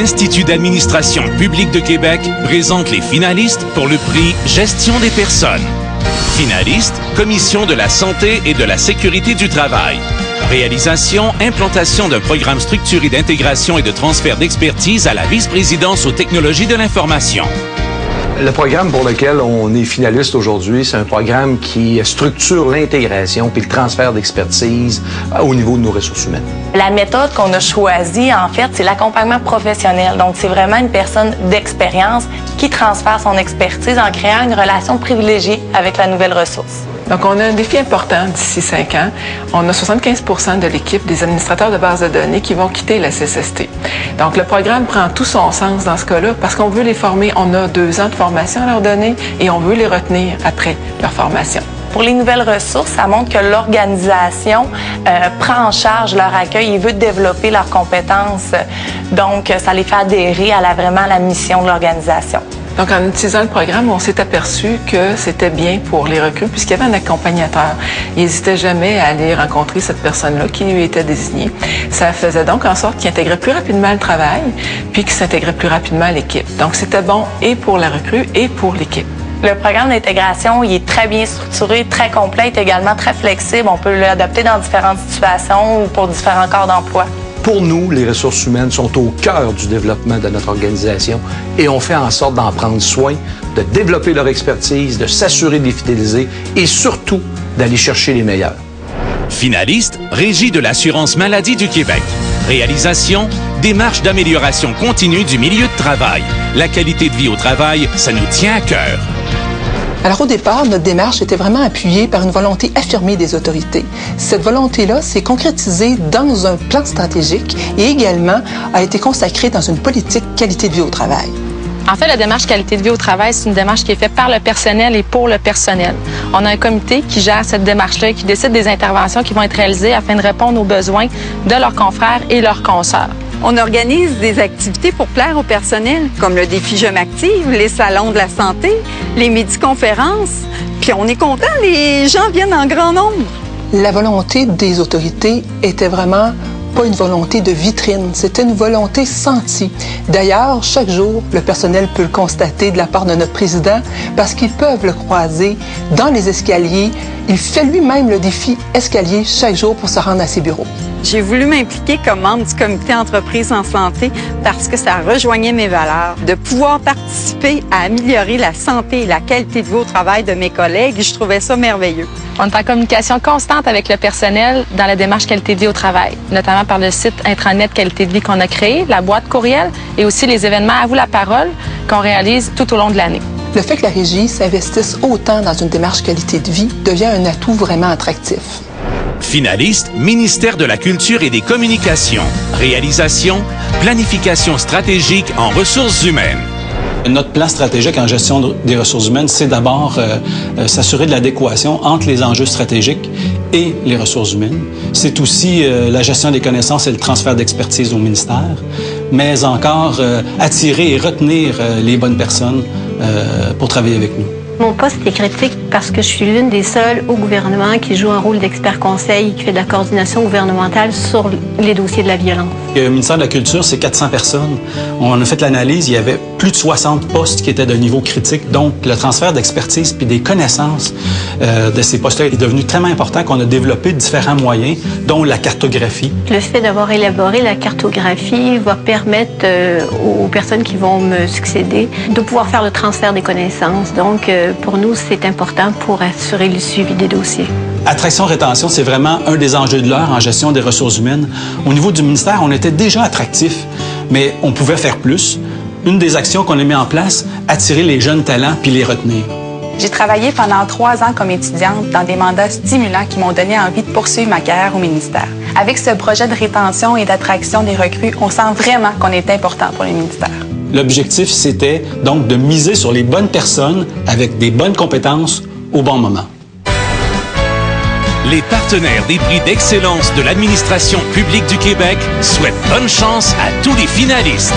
l'Institut d'administration publique de Québec présente les finalistes pour le prix Gestion des personnes. Finalistes, Commission de la santé et de la sécurité du travail. Réalisation, implantation d'un programme structuré d'intégration et de transfert d'expertise à la vice-présidence aux technologies de l'information. Le programme pour lequel on est finaliste aujourd'hui, c'est un programme qui structure l'intégration puis le transfert d'expertise au niveau de nos ressources humaines. La méthode qu'on a choisie, en fait, c'est l'accompagnement professionnel. Donc, c'est vraiment une personne d'expérience qui transfère son expertise en créant une relation privilégiée avec la nouvelle ressource. Donc, on a un défi important d'ici 5 ans. On a 75% de l'équipe des administrateurs de bases de données qui vont quitter la CSST. Donc, le programme prend tout son sens dans ce cas-là parce qu'on veut les former. On a 2 ans de formation à leur donner et on veut les retenir après leur formation. Pour les nouvelles ressources, ça montre que l'organisation prend en charge leur accueil et veut développer leurs compétences. Donc, ça les fait adhérer à la mission de l'organisation. Donc, en utilisant le programme, on s'est aperçu que c'était bien pour les recrues puisqu'il y avait un accompagnateur. Il n'hésitait jamais à aller rencontrer cette personne-là qui lui était désignée. Ça faisait donc en sorte qu'il intégrait plus rapidement le travail puis qu'il s'intégrait plus rapidement à l'équipe. Donc, c'était bon et pour la recrue et pour l'équipe. Le programme d'intégration, il est très bien structuré, très complet, également très flexible. On peut l'adapter dans différentes situations ou pour différents corps d'emploi. Pour nous, les ressources humaines sont au cœur du développement de notre organisation et on fait en sorte d'en prendre soin, de développer leur expertise, de s'assurer de les fidéliser et surtout d'aller chercher les meilleurs. Finaliste, Régie de l'assurance maladie du Québec. Réalisation, démarche d'amélioration continue du milieu de travail. La qualité de vie au travail, ça nous tient à cœur. Alors au départ, notre démarche était vraiment appuyée par une volonté affirmée des autorités. Cette volonté-là s'est concrétisée dans un plan stratégique et également a été consacrée dans une politique qualité de vie au travail. En fait, la démarche qualité de vie au travail, c'est une démarche qui est faite par le personnel et pour le personnel. On a un comité qui gère cette démarche-là et qui décide des interventions qui vont être réalisées afin de répondre aux besoins de leurs confrères et leurs consoeurs. On organise des activités pour plaire au personnel, comme le défi Je m'active, les salons de la santé, les midi-conférences. Puis on est content, les gens viennent en grand nombre. La volonté des autorités était vraiment pas une volonté de vitrine, c'était une volonté sentie. D'ailleurs, chaque jour, le personnel peut le constater de la part de notre président parce qu'ils peuvent le croiser dans les escaliers. Il fait lui-même le défi escalier chaque jour pour se rendre à ses bureaux. J'ai voulu m'impliquer comme membre du comité entreprise en santé parce que ça rejoignait mes valeurs. De pouvoir participer à améliorer la santé et la qualité de vie au travail de mes collègues, je trouvais ça merveilleux. On est en communication constante avec le personnel dans la démarche qualité de vie au travail, notamment par le site intranet qualité de vie qu'on a créé, la boîte courriel et aussi les événements À vous la parole qu'on réalise tout au long de l'année. Le fait que la Régie s'investisse autant dans une démarche qualité de vie devient un atout vraiment attractif. Finaliste, Ministère de la Culture et des Communications. Réalisation, planification stratégique en ressources humaines. Notre plan stratégique en gestion des ressources humaines, c'est d'abord s'assurer de l'adéquation entre les enjeux stratégiques et les ressources humaines. C'est aussi la gestion des connaissances et le transfert d'expertise au ministère, mais encore attirer et retenir les bonnes personnes pour travailler avec nous. Mon poste est critique parce que je suis l'une des seules au gouvernement qui joue un rôle d'expert conseil, qui fait de la coordination gouvernementale sur les dossiers de la violence. Le ministère de la Culture, c'est 400 personnes. On a fait l'analyse, il y avait plus de 60 postes qui étaient de niveau critique. Donc, le transfert d'expertise puis des connaissances de ces postes-là est devenu tellement important qu'on a développé différents moyens, dont la cartographie. Le fait d'avoir élaboré la cartographie va permettre aux personnes qui vont me succéder de pouvoir faire le transfert des connaissances. Donc, pour nous, c'est important pour assurer le suivi des dossiers. Attraction-rétention, c'est vraiment un des enjeux de l'heure en gestion des ressources humaines. Au niveau du ministère, on était déjà attractif, mais on pouvait faire plus. Une des actions qu'on a mis en place, attirer les jeunes talents puis les retenir. J'ai travaillé pendant 3 ans comme étudiante dans des mandats stimulants qui m'ont donné envie de poursuivre ma carrière au ministère. Avec ce projet de rétention et d'attraction des recrues, on sent vraiment qu'on est important pour le ministère. L'objectif, c'était donc de miser sur les bonnes personnes avec des bonnes compétences au bon moment. Les partenaires des prix d'excellence de l'administration publique du Québec souhaitent bonne chance à tous les finalistes.